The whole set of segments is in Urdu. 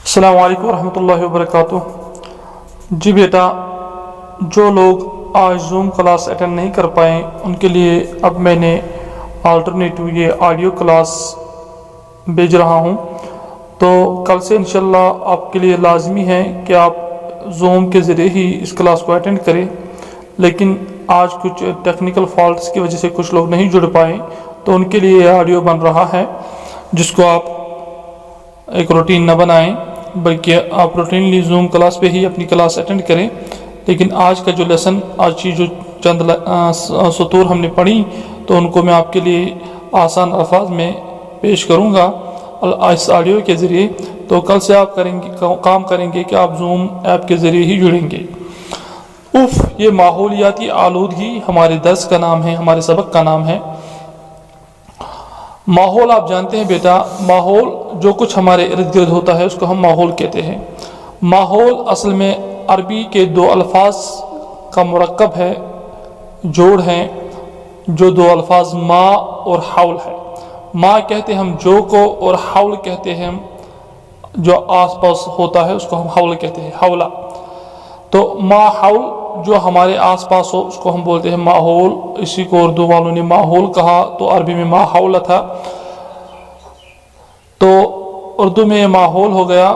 السلام علیکم ورحمۃ اللہ وبرکاتہ۔ جی بیٹا، جو لوگ آج زوم کلاس اٹینڈ نہیں کر پائے ان کے لیے اب میں نے آلٹرنیٹو یہ آڈیو کلاس بھیج رہا ہوں، تو کل سے انشاءاللہ آپ کے لیے لازمی ہے کہ آپ زوم کے ذریعے ہی اس کلاس کو اٹینڈ کریں، لیکن آج کچھ ٹیکنیکل فالٹس کی وجہ سے کچھ لوگ نہیں جڑ پائے، تو ان کے لیے یہ آڈیو بن رہا ہے، جس کو آپ ایک روٹین نہ بنائیں بلکہ آپ روٹینلی زوم کلاس پہ ہی اپنی کلاس اٹینڈ کریں۔ لیکن آج کا جو لیسن، آج کی جو چند سطور ہم نے پڑھی، تو ان کو میں آپ کے لیے آسان الفاظ میں پیش کروں گا اس آڈیو کے ذریعے، تو کل سے آپ کام کریں گے کہ آپ زوم ایپ کے ذریعے ہی جڑیں گے۔ یہ ماحولیاتی آلودگی ہمارے درس کا نام ہے، ہمارے سبق کا نام ہے۔ ماحول آپ جانتے ہیں بیٹا، ماحول جو کچھ ہمارے ارد گرد ہوتا ہے اس کو ہم ماحول کہتے ہیں۔ ماحول اصل میں عربی کے دو الفاظ کا مرکب ہے، جوڑ ہیں، جو دو الفاظ ما اور حول ہے۔ ما کہتے ہیں ہم جو کو، اور حول کہتے ہیں جو آس پاس ہوتا ہے اس کو ہم حول کہتے ہیں، حولہ۔ تو ما حول جو ہمارے آس پاس ہو اس کو ہم بولتے ہیں ماحول، اسی کو اردو والوں نے ماحول کہا تو عربی میں ما حول تھا، تو اردو میں ماحول ہو گیا۔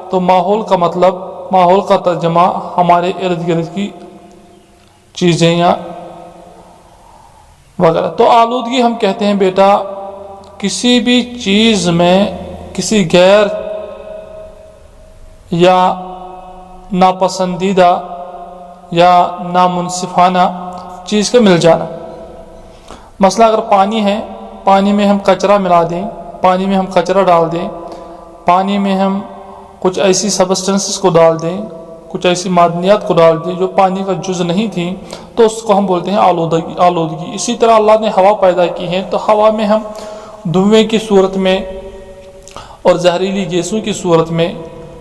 تو ماحول کا مطلب، ماحول کا ترجمہ ہمارے ارد گرد کی چیزیں یا وغیرہ۔ تو آلودگی ہم کہتے ہیں بیٹا کسی بھی چیز میں کسی غیر یا ناپسندیدہ یا نامنصفانہ چیز کا مل جانا۔ مثلا اگر پانی ہے، پانی میں ہم کچرا ملا دیں، پانی میں ہم کچرا ڈال دیں، پانی میں ہم کچھ ایسی سبسٹنسز کو ڈال دیں، کچھ ایسی معدنیات کو ڈال دیں جو پانی کا جز نہیں تھیں، تو اس کو ہم بولتے ہیں آلودگی۔ اسی طرح اللہ نے ہوا پیدا کی ہے، تو ہوا میں ہم دھوئیں کی صورت میں اور زہریلی گیسوں کی صورت میں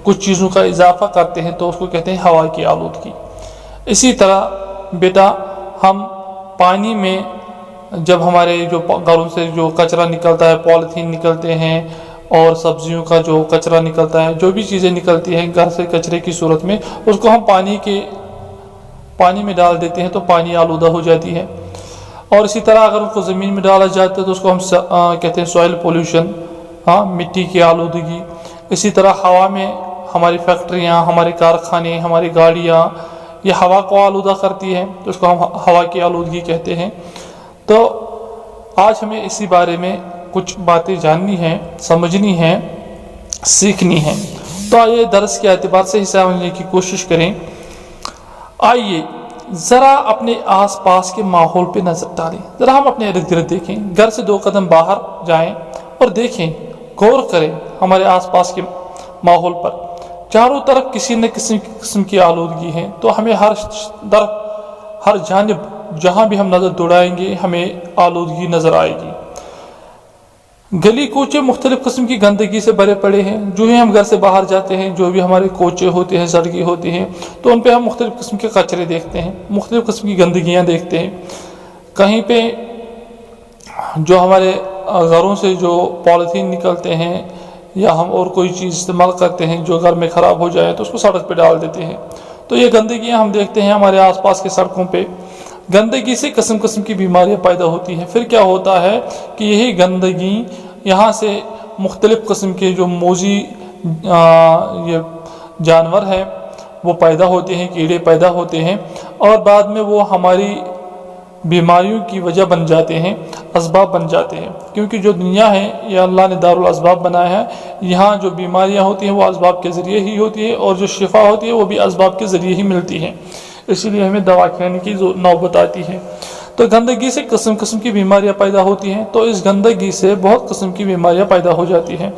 کچھ چیزوں کا اضافہ کرتے ہیں، تو اس کو کہتے ہیں ہوا کی آلودگی۔ اسی طرح بیٹا ہم پانی میں جب ہمارے جو گھروں سے جو کچرا نکلتا ہے، پولیتھین نکلتے ہیں اور سبزیوں کا جو کچرا نکلتا ہے، جو بھی چیزیں نکلتی ہیں گھر سے کچرے کی صورت میں، اس کو ہم پانی میں ڈال دیتے ہیں تو پانی آلودہ ہو جاتی ہے۔ اور اسی طرح اگر اس کو زمین میں ڈالا جاتا ہے تو اس کو ہم کہتے ہیں سوائل پولوشن، مٹی کی آلودگی۔ اسی طرح ہوا میں ہماری فیکٹریاں، ہمارے کارخانے، ہماری گاڑیاں، یہ ہوا کو آلودہ کرتی ہے، تو اس کو ہم ہوا کی آلودگی کہتے ہیں۔ تو آج ہمیں اسی بارے میں کچھ باتیں جاننی ہیں، سمجھنی ہیں، سیکھنی ہیں، تو آئیے درس کے اعتبار سے حصہ لینے کی کوشش کریں۔ آئیے ذرا اپنے آس پاس کے ماحول پہ نظر ڈالیں، ذرا ہم اپنے ارد گرد دیکھیں، گھر سے 2 قدم باہر جائیں اور دیکھیں، غور کریں ہمارے آس پاس کے ماحول پر۔ چاروں طرف کسی نہ کسی قسم کی آلودگی ہے، تو ہمیں ہر جانب جہاں بھی ہم نظر دوڑائیں گے ہمیں آلودگی نظر آئے گی۔ گلی کوچے مختلف قسم کی گندگی سے بھرے پڑے ہیں، جو ہی ہم گھر سے باہر جاتے ہیں، جو بھی ہمارے کوچے ہوتے ہیں، سڑکیں ہوتی ہیں، تو ان پہ ہم مختلف قسم کے کچرے دیکھتے ہیں، مختلف قسم کی گندگیاں دیکھتے ہیں۔ کہیں پہ جو ہمارے گھروں سے جو پولیتھین نکلتے ہیں یا ہم اور کوئی چیز استعمال کرتے ہیں جو گھر میں خراب ہو جائے تو اس کو سڑک پہ ڈال دیتے ہیں، تو یہ گندگیاں ہم دیکھتے ہیں ہمارے آس پاس کے سڑکوں پہ۔ گندگی سے قسم قسم کی بیماریاں پیدا ہوتی ہیں۔ پھر کیا ہوتا ہے کہ یہی گندگی یہاں سے مختلف قسم کے جو موذی یہ جانور ہیں وہ پیدا ہوتے ہیں، کیڑے پیدا ہوتے ہیں، اور بعد میں وہ ہماری بیماریوں کی وجہ بن جاتے ہیں، اسباب بن جاتے ہیں، کیونکہ جو دنیا ہے یہ اللہ نے دارالاسباب بنایا ہے، یہاں جو بیماریاں ہوتی ہیں وہ اسباب کے ذریعے ہی ہوتی ہے، اور جو شفا ہوتی ہے وہ بھی اسباب کے ذریعے ہی ملتی ہے، اسی لیے ہمیں دوا کھانے کی نوبت آتی ہے۔ تو گندگی سے قسم قسم کی بیماریاں پیدا ہوتی ہیں، تو اس گندگی سے بہت قسم کی بیماریاں پیدا ہو جاتی ہیں۔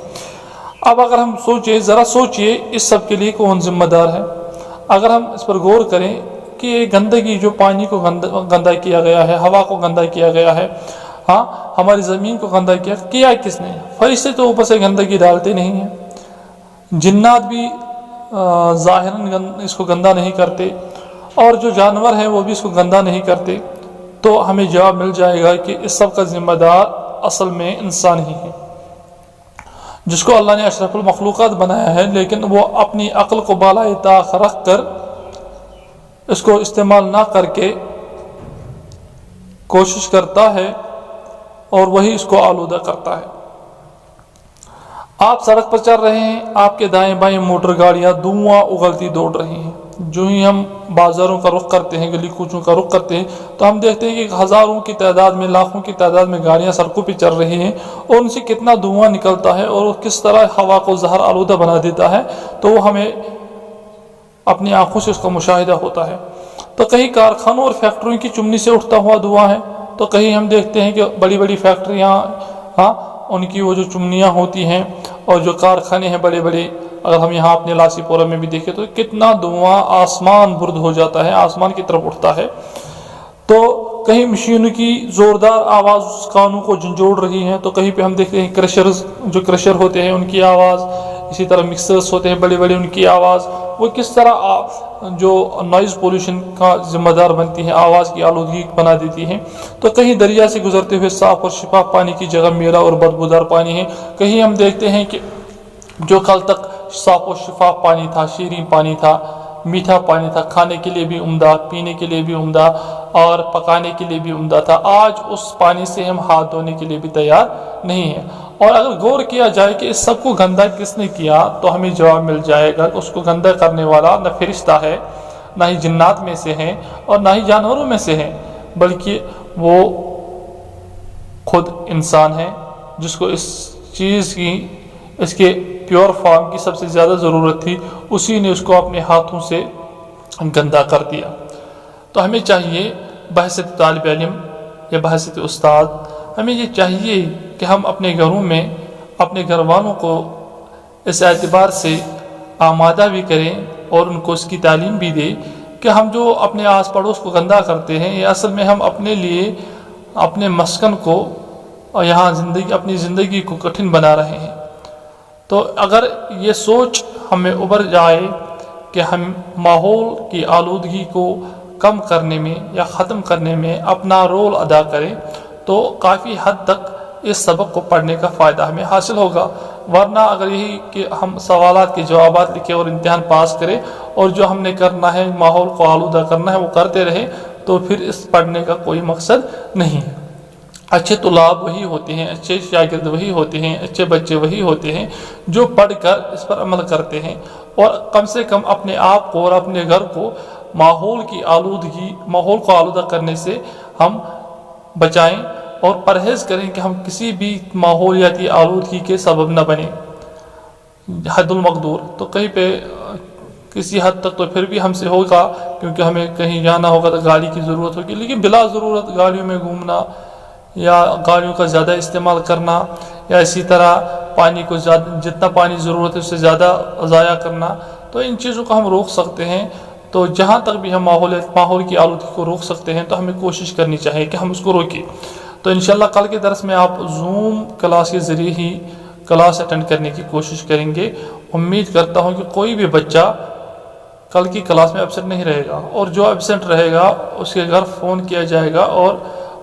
اب اگر ہم ذرا سوچئے اس سب کے لیے کون ذمہ دار ہے؟ اگر ہم اس پر غور کریں کہ یہ گندگی جو پانی کو گندا کیا گیا ہے، ہوا کو گندا کیا گیا ہے، ہماری زمین کو گندا کیا کس نے؟ فرشتے تو اوپر سے گندگی ڈالتے نہیں ہیں، جنات بھی ظاہراً اس کو گندا نہیں کرتے، اور جو جانور ہیں وہ بھی اس کو گندا نہیں کرتے، تو ہمیں جواب مل جائے گا کہ اس سب کا ذمہ دار اصل میں انسان ہی ہے، جس کو اللہ نے اشرف المخلوقات بنایا ہے، لیکن وہ اپنی عقل کو بالائے طاق رکھ کر اس کو استعمال نہ کر کے کوشش کرتا ہے اور وہی اس کو آلودہ کرتا ہے۔ آپ سڑک پر چل رہے ہیں، آپ کے دائیں بائیں موٹر گاڑیاں دھواں اگلتی دوڑ رہی ہیں۔ جو ہی ہم بازاروں کا رخ کرتے ہیں، گلی کوچوں کا رخ کرتے ہیں، تو ہم دیکھتے ہیں کہ ہزاروں کی تعداد میں، لاکھوں کی تعداد میں گاڑیاں سڑکوں پہ چل رہی ہیں، اور ان سے کتنا دھواں نکلتا ہے اور کس طرح ہوا کو زہر آلودہ بنا دیتا ہے، تو وہ ہمیں اپنی آنکھوں سے اس کا مشاہدہ ہوتا ہے۔ تو کہیں کارخانوں اور فیکٹریوں کی چمنی سے اٹھتا ہوا دھواں ہے، تو کہیں ہم دیکھتے ہیں کہ بڑی بڑی فیکٹریاں، ان کی وہ جو چمنیاں ہوتی ہیں اور جو کارخانے ہیں بڑے بڑے، اگر ہم یہاں اپنے لاسی پورہ میں بھی دیکھیں تو کتنا دھواں آسمان برد ہو جاتا ہے، آسمان کی طرف اٹھتا ہے۔ تو کہیں مشینوں کی زوردار آواز کانوں کو جھنجھوڑ رہی ہے، تو کہیں پہ ہم دیکھتے ہیں کرشرز، جو کرشر ہوتے ہیں ان کی آواز، اسی طرح مکسرز ہوتے ہیں بڑے بڑے، ان کی آواز وہ کس طرح جو نوائز پولوشن کا ذمہ دار بنتی ہے، آواز کی آلودگی بنا دیتی ہیں۔ تو کہیں دریا سے گزرتے ہوئے صاف اور شفاف پانی کی جگہ میلا اور بدبودار پانی ہے، کہیں ہم دیکھتے ہیں کہ جو کل تک صاف و شفاف پانی تھا، شیریں پانی تھا، میٹھا پانی تھا، کھانے کے لیے بھی عمدہ، پینے کے لیے بھی عمدہ اور پکانے کے لیے بھی عمدہ تھا، آج اس پانی سے ہم ہاتھ دھونے کے لیے بھی تیار نہیں ہیں۔ اور اگر غور کیا جائے کہ اس سب کو گندا کس نے کیا، تو ہمیں جواب مل جائے گا کہ اس کو گندا کرنے والا نہ فرشتہ ہے، نہ ہی جنات میں سے ہیں اور نہ ہی جانوروں میں سے ہیں، بلکہ وہ خود انسان ہے، جس کو اس چیز کی، اس کے پیور فارم کی سب سے زیادہ ضرورت تھی، اسی نے اس کو اپنے ہاتھوں سے گندا کر دیا۔ تو ہمیں چاہیے بحیثیت طالب علم یا بحیثیت استاد، ہمیں یہ چاہیے کہ ہم اپنے گھروں میں اپنے گھر والوں کو اس اعتبار سے آمادہ بھی کریں اور ان کو اس کی تعلیم بھی دیں کہ ہم جو اپنے آس پڑوس کو گندا کرتے ہیں، یہ اصل میں ہم اپنے لیے، اپنے مسکن کو اور یہاں اپنی زندگی کو کٹھن بنا رہے ہیں۔ تو اگر یہ سوچ ہمیں ابھر جائے کہ ہم ماحول کی آلودگی کو کم کرنے میں یا ختم کرنے میں اپنا رول ادا کریں، تو کافی حد تک اس سبق کو پڑھنے کا فائدہ ہمیں حاصل ہوگا۔ ورنہ اگر یہی کہ ہم سوالات کے جوابات لکھیں اور امتحان پاس کریں اور جو ہم نے کرنا ہے، ماحول کو آلودہ کرنا ہے، وہ کرتے رہیں، تو پھر اس پڑھنے کا کوئی مقصد نہیں ہے۔ اچھے طلاب وہی ہوتے ہیں، اچھے شاگرد وہی ہوتے ہیں، اچھے بچے وہی ہوتے ہیں جو پڑھ کر اس پر عمل کرتے ہیں، اور کم سے کم اپنے آپ کو اور اپنے گھر کو ماحول کو آلودہ کرنے سے ہم بچائیں اور پرہیز کریں کہ ہم کسی بھی ماحولیاتی آلودگی کے سبب نہ بنیں۔ حد المقدور تو کہیں پہ کسی حد تک تو پھر بھی ہم سے ہوگا، کیونکہ ہمیں کہیں جانا ہوگا تو گاڑی کی ضرورت ہوگی، لیکن بلا ضرورت گاڑیوں میں گھومنا یا گاڑیوں کا زیادہ استعمال کرنا یا اسی طرح پانی کو جتنا پانی ضرورت ہے اس سے زیادہ ضائع کرنا، تو ان چیزوں کو ہم روک سکتے ہیں۔ تو جہاں تک بھی ہم ماحول کی آلودگی کو روک سکتے ہیں تو ہمیں کوشش کرنی چاہیے کہ ہم اس کو روکیں۔ تو انشاءاللہ کل کے درس میں آپ زوم کلاس کے ذریعے ہی کلاس اٹینڈ کرنے کی کوشش کریں گے۔ امید کرتا ہوں کہ کوئی بھی بچہ کل کی کلاس میں ایبسنٹ نہیں رہے گا، اور جو ایبسنٹ رہے گا اس کے گھر فون کیا جائے گا، اور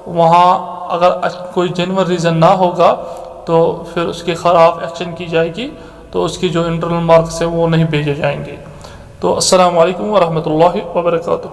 وہاں اگر کوئی جینوئن ریزن نہ ہوگا تو پھر اس کے خلاف ایکشن کی جائے گی، تو اس کی جو انٹرنل مارکس ہیں وہ نہیں بھیجے جائیں گے۔ تو السلام علیکم ورحمۃ اللہ وبرکاتہ۔